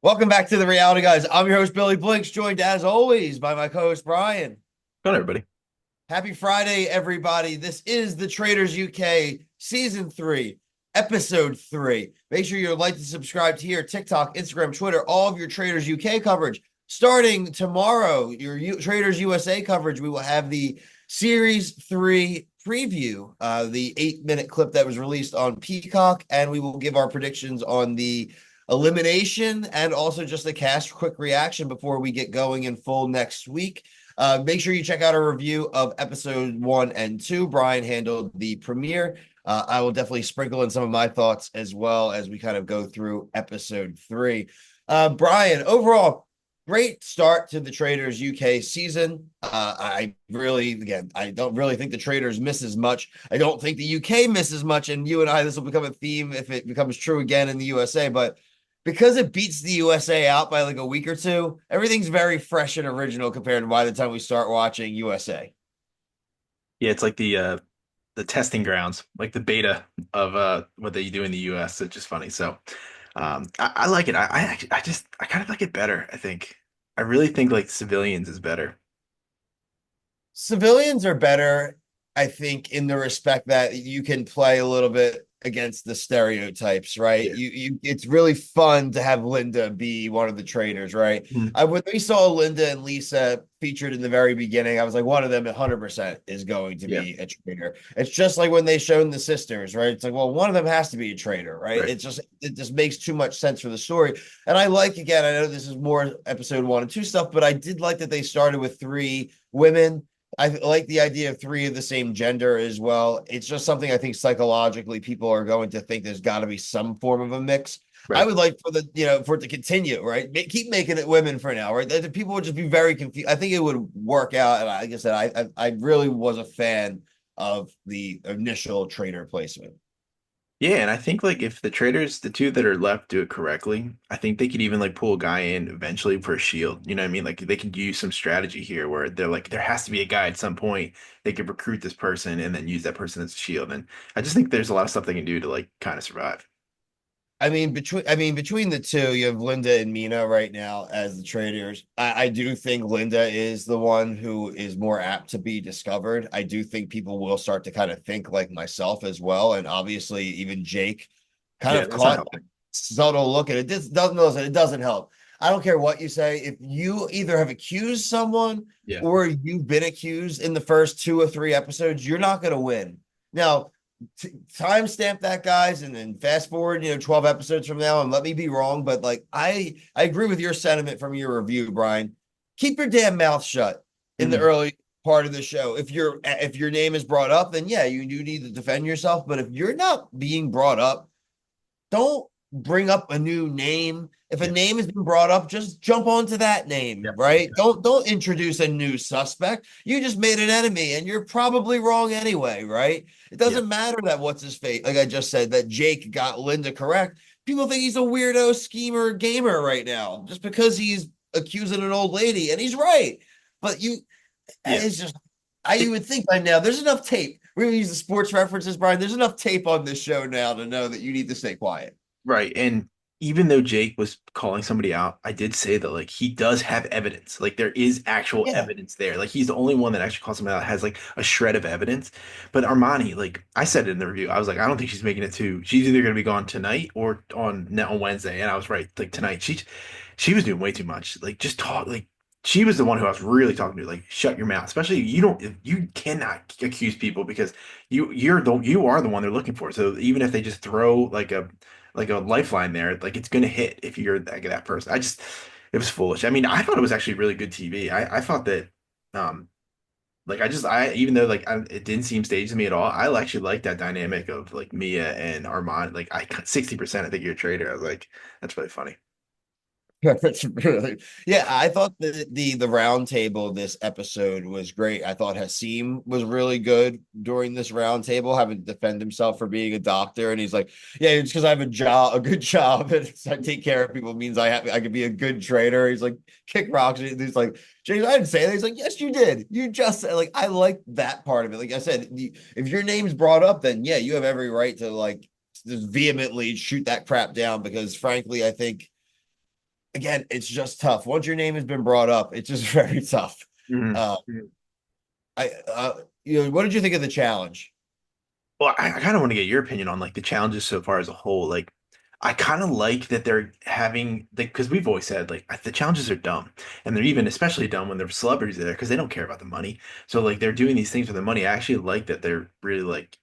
Welcome back to the Reality Guys. I'm your host, Billy Blinks, joined as always by my co-host, Brian. Hello, everybody. Happy Friday, everybody. This is the Traitors UK Season 3, Episode 3. Make sure you like and subscribe to here, TikTok, Instagram, Twitter, all of your Traitors UK coverage. Starting tomorrow, your Traitors USA coverage, we will have the Series 3 preview, the 8-minute clip that was released on Peacock, and we will give our predictions on the elimination and also just the cast quick reaction before we get going in full next week. Make sure you check out our review of episode 1 and 2. Brian handled the premiere. I will definitely sprinkle in some of my thoughts as well as we kind of go through episode 3. Brian, overall, great start to the Traitors UK season. I don't really think the Traitors miss as much. I don't think the UK misses much. And you and I, this will become a theme if it becomes true again in the USA. But because it beats the USA out by like a week or two, everything's very fresh and original compared to by the time we start watching USA. Yeah, it's like the testing grounds, like the beta of what they do in the US. It's just funny. So I like it. I kind of like it better, I think. I really think like civilians is better. Civilians are better, I think, in the respect that you can play a little bit against the stereotypes, right? Yeah. It's really fun to have Linda be one of the traitors, right? Mhm. When we saw Linda and Lisa featured in the very beginning, I was like, one of them 100% is going to Yeah. be a traitor. It's just like when they shown the sisters, right? It's like, well, one of them has to be a traitor, right? Right. It just makes too much sense for the story. And I like, again, I know this is more episode 1 and 2 stuff, but I did like that they started with 3 women. I like the idea of 3 of the same gender as well. It's just something I think psychologically people are going to think there's got to be some form of a mix. I Right. would like for it to continue, right? Keep making it women for now, right? People would just be very confused. I think it would work out. And like I said, I really was a fan of the initial trainer placement. Yeah, and I think like if the traders, the two that are left, do it correctly, I think they could even like pull a guy in eventually for a shield. You know what I mean? Like they could use some strategy here where they're like, there has to be a guy at some point they could recruit this person and then use that person as a shield. And I just think there's a lot of stuff they can do to like kind of survive. Between the two, you have Linda and Mina right now as the traders. I do think Linda is the one who is more apt to be discovered. I do think people will start to kind of think like myself as well. And obviously, even Jake kind Yeah, of that's not caught that helping. subtle look at it. This doesn't listen, it doesn't help. I don't care what you say. If you either have accused someone Yeah. or you've been accused in the first 2 or 3 episodes, you're not going to win. Now, timestamp that, guys, and then fast forward 12 episodes from now, and let me be wrong, but like I agree with your sentiment from your review, Brian. Keep your damn mouth shut in the Mhm. early part of the show. If your name is brought up, then yeah, you do need to defend yourself. But if you're not being brought up, don't bring up a new name. If a Yeah. name has been brought up, just jump onto that name, Yep. right? Exactly. Don't introduce a new suspect. You just made an enemy, and you're probably wrong anyway, right? It Yeah. doesn't matter that what's his face, like I just said, that Jake got Linda correct. People think he's a weirdo schemer gamer right now just because he's accusing an old lady, and he's right. But Yeah. it's just, you It, would think by now there's enough tape. We're gonna use the sports references, Brian. There's enough tape on this show now to know that you need to stay quiet. right. And even though Jake was calling somebody out, I did say that like he does have evidence. Like there is actual Yeah. evidence there. Like he's the only one that actually calls somebody out that has like a shred of evidence. But Armani, like I said in the review, I was like, I don't think she's making it to. She's either gonna be gone tonight or on Wednesday. And I was right. Like tonight, she was doing way too much. Like just talk like she was the one who I was really talking to. Like shut your mouth. Especially you cannot accuse people because you are the one they're looking for. So even if they just throw like a lifeline there, like it's gonna hit if you're that person. It was foolish. I mean, I thought it was actually really good TV. I thought that um like I even though it didn't seem staged to me at all, I actually like that dynamic of like Mia and Armand. Like I 60% I think you're a traitor. I was like, that's really funny. That's really, yeah. I thought the round table this episode was great. I thought Hasim was really good during this round table, having to defend himself for being a doctor, and he's like, "Yeah, it's because I have a good job, and I take care of people means I could be a good trader." He's like, "Kick rocks." He's like, "James, I didn't say that." He's like, "Yes, you did. You just said." Like, I like that part of it. Like I said, if your name's brought up, then yeah, you have every right to like just vehemently shoot that crap down because, frankly, I think again, it's just tough. Once your name has been brought up, it's just very tough. Mhm. Uh, what did you think of the challenge? Well, I kind of want to get your opinion on like the challenges so far as a whole. Like, I kind of like that they're having like because we've always said like the challenges are dumb, and they're even especially dumb when there's celebrities there because they don't care about the money. So like they're doing these things for the money. I actually like that they're really like,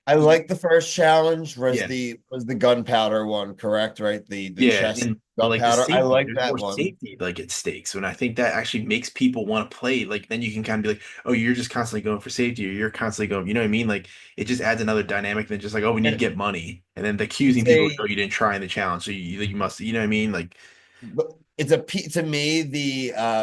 I like the first challenge yeah, was the gunpowder one, correct? Right? The yeah, chest and but like the gunpowder. I safety, like there's that more one. safety like at stakes, and I think that actually makes people want to play. Like then you can kind of be like, oh, you're just constantly going for safety, or you're constantly going, you know what I mean? Like it just adds another dynamic than just like, oh, we need to And get money, and then accusing it's people, oh, a you didn't try in the challenge, so you must, you know what I mean? Like, to me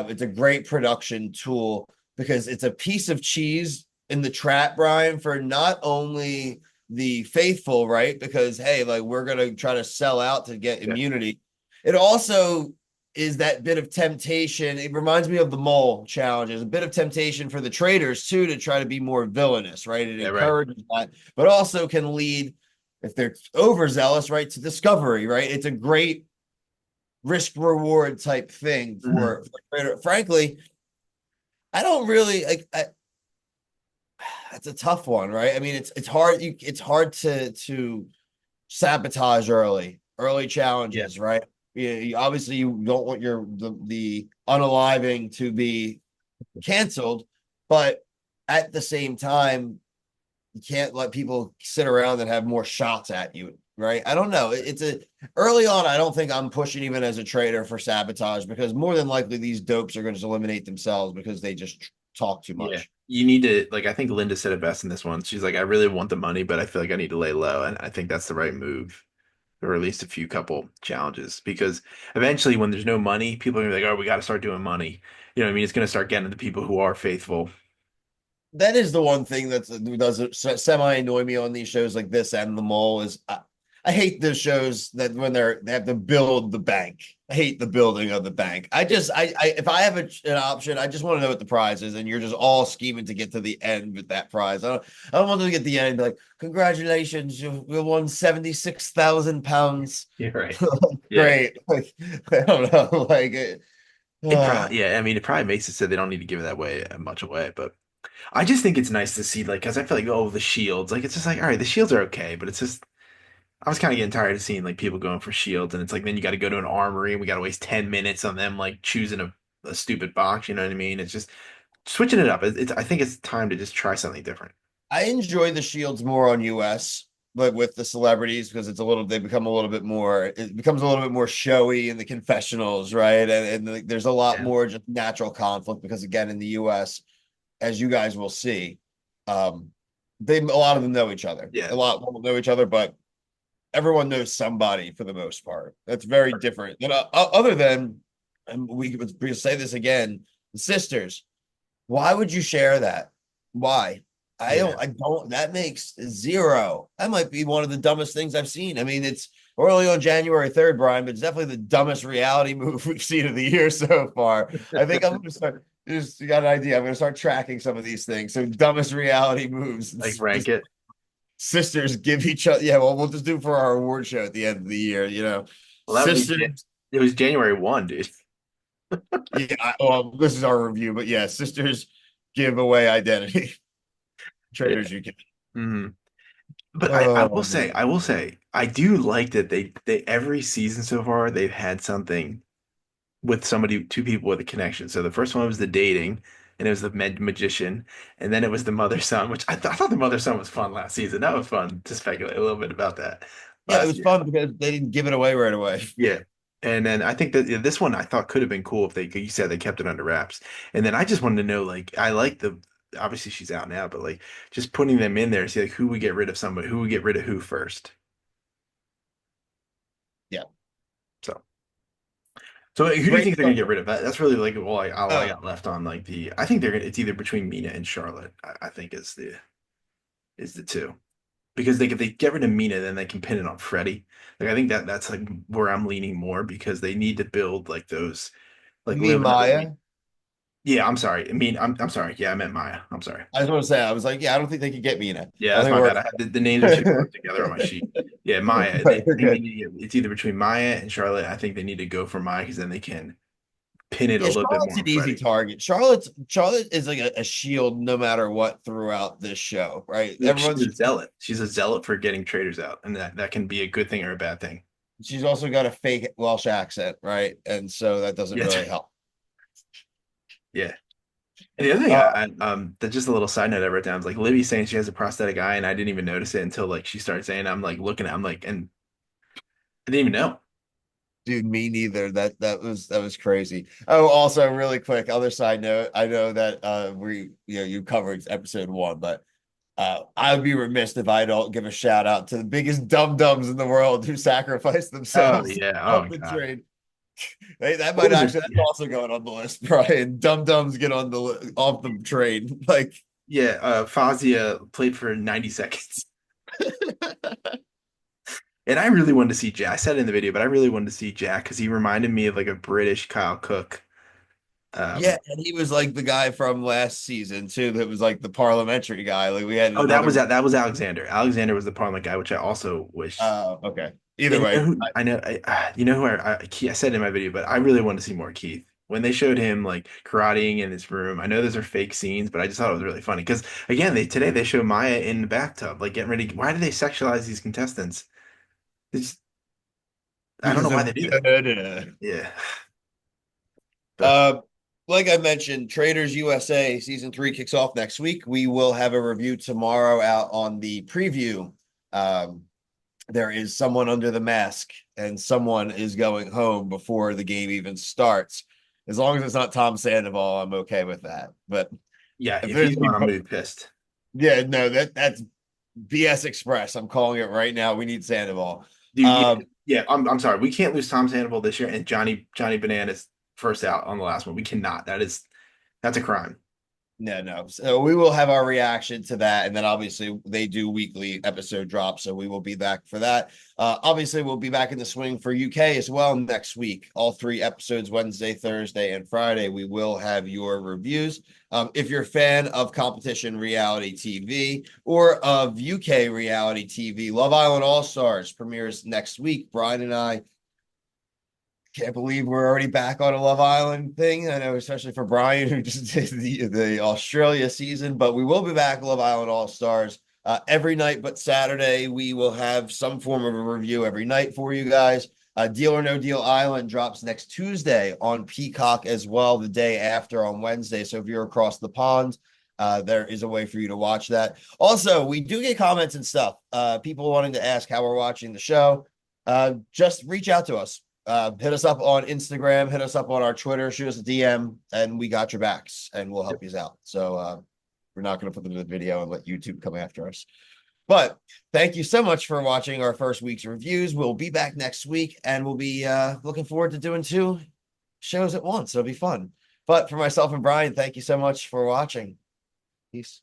it's a great production tool because it's a piece of cheese in the trap, Brian, for not only the faithful, right? Because hey, like we're gonna try to sell out to get yeah, immunity. It also is that bit of temptation. It reminds me of the mole challenges, a bit of temptation for the traitors too to try to be more villainous, right? It yeah, right. encourages that, but also can lead, if they're overzealous, right, to discovery, right? It's a great risk reward type thing Hmm. frankly. I don't really like that's a tough one, right? I mean, it's hard. It's hard to sabotage early Yeah, challenges, right? Obviously you don't want the unaliving to be canceled, but at the same time, you can't let people sit around and have more shots at you, right? I don't know. It's a early on. I don't think I'm pushing even as a trader for sabotage because more than likely these dopes are going to eliminate themselves because they just talk too yeah. much. You need to like. I think Linda said it best in this one. She's like, I really want the money, but I feel like I need to lay low, and I think that's the right move. Or at least a few couple challenges because eventually when there's no money, people are gonna be like, oh, we got to start doing money. You know what I mean? It's gonna start getting to the people who are faithful. That is the one thing that does semi annoy me on these shows like this and the mole is I hate those shows that when they have to build the bank. I hate the building of the bank. I if I have an option, I just want to know what the prize is, and you're just all scheming to get to the end with that prize. I don't want to get the end and be like, congratulations, you won £76,000. You're right. Yeah. Great. Like, I don't know. Like It probably, yeah, I mean, it probably makes it so they don't need to give it that way much away, but I just think it's nice to see, like, because I feel like, oh, the shields, like, it's just like, all right, the shields are okay, but it's just, I was kind of getting tired of seeing like people going for shields, and it's like then you got to go to an armory, and we got to waste 10 minutes on them like choosing a stupid box. You know what I mean? It's just switching it up. I think it's time to just try something different. I enjoy the shields more on US, but with the celebrities because they become a little bit more, it becomes a little bit more showy in the confessionals, right? And there's a lot Yeah, more just natural conflict because again, in the US, as you guys will see, um, a lot of them know each other. yeah, A lot will know each other, but everyone knows somebody for the most part. That's very different. And other than, and we say this again, the sisters. Why would you share that? Why? yeah. I don't, that makes zero. That might be one of the dumbest things I've seen. I mean, it's early on January 3rd, Brian, but it's definitely the dumbest reality move we've seen of the year so far. I think I'm going to start, just you got an idea. I'm going to start tracking some of these things. So, dumbest reality moves. Like The rank it. sisters give each other, yeah, well, we'll just do for our award show at the end of the year, Well, that was Sisters, it was January 1, dude. yeah, well, this is our review, but yeah, sisters give away identity. Yeah. Traders you can. Hmm. But Oh, I will say, I do like that they every season so far they've had something with somebody, two people with a connection. So the first one was the dating, and it was the magician, and then it was the mother son, which I thought the mother son was fun last season. That was fun to speculate a little bit about that yeah, it last was year. fun because they didn't give it away right away. Yeah. And then I think that yeah, this one I thought could have been cool if you said they kept it under wraps. And then I just wanted to know, like, I like obviously she's out now, but like just putting them in there, see like who would get rid of somebody, who would get rid of who first. Yeah, So, so who do you great think they're gonna stuff. get rid of? That's really like all I Uh, got left on like I think they're gonna, it's either between Mina and Charlotte. I think is the two. Because if they get rid of Mina, then they can pin it on Freddie. Like I think that's like where I'm leaning more because they need to build like those like you mean live another week. Maya? Yeah, I'm sorry. I mean, I'm sorry. Yeah, I meant Maya. I'm sorry. I just want to say, I was like, yeah, I don't think they could get me in it. Yeah, I that's think my we're bad. The names are too close together on my sheet. Yeah, Maya. right, I we're think they good. need to it's either between Maya and Charlotte. I think they need to go for Maya because then they can pin it a Yeah, little bit Charlotte's more an on easy Freddie. target. Charlotte is like a shield no matter what throughout this show, right? Like she's Everyone's a zealot. She's a zealot for getting traitors out, and that can be a good thing or a bad thing. she's also got a fake Welsh accent, right? And so that doesn't Yeah, really help. yeah. And the other thing, Uh, that's just a little side note I wrote down is like Libby saying she has a prosthetic eye, and I didn't even notice it until like she started saying, I'm like looking at, I'm like, and I didn't even know. dude, me neither. That was crazy. Oh, also really quick, other side note. I know that you covered episode one, but I would be remiss if I don't give a shout out to the biggest dum dums in the world who sacrificed Oh themselves yeah, off oh the god, train. Hey, that what might was it? actually that's also going on the list, Brian. Dum dums get on the off the train. Like, Yeah, Fazia played for 90 seconds. And I really wanted to see Jack. I said it in the video, but I really wanted to see Jack because he reminded me of like a British Kyle Cook. yeah, Um, and he was like the guy from last season too. That was like the parliamentary guy. Like we had oh, that was another. that was Alexander. Alexander was the Parliament guy, which I also wish. Okay. Either And you know way, who I know, you know who I said in my video, but I really wanted to see more Keith. When they showed him like karateing in his room, I know those are fake scenes, but I just thought it was really funny because again, today they show Maya in the bathtub, like getting ready. Why do they sexualize these contestants? It's, I don't know because why of they do that. Yeah, but uh like I mentioned, Traitors USA season 3 kicks off next week. We will have a review tomorrow out on the preview. Um, there is someone under the mask, and someone is going home before the game even starts. As long as it's not Tom Sandoval, I'm okay with that. But yeah, if if there's he's any, gone, I'm gonna be pissed. yeah, no, that's BS Express. I'm calling it right now. We need Sandoval. Dude, yeah, Um, yeah. I'm sorry. We can't lose Tom Sandoval this year and Johnny Bananas first out on the last one. We cannot. That's a crime. no. So we will have our reaction to that, and then obviously they do weekly episode drops, so we will be back for that. Obviously, we'll be back in the swing for UK as well next week. All 3 episodes, Wednesday, Thursday, and Friday. We will have your reviews. If you're a fan of competition reality TV or of UK reality TV, Love Island All Stars premieres next week. Brian and I can't believe we're already back on a Love Island thing. I know, especially for Brian, who just did the Australia season, but we will be back Love Island All Stars every night. But Saturday, we will have some form of a review every night for you guys. Deal or No Deal Island drops next Tuesday on Peacock as well, the day after on Wednesday. So if you're across the pond, there is a way for you to watch that. Also, we do get comments and stuff. People wanting to ask how we're watching the show. Just reach out to us. Hit us up on Instagram, hit us up on our Twitter, shoot us a DM, and we got your backs, and we'll help you out. So we're not going to put them in the video and let YouTube come after us. But thank you so much for watching our first week's reviews. We'll be back next week, and we'll be looking forward to doing 2 shows at once. It'll be fun. But for myself and Brian, thank you so much for watching. Peace.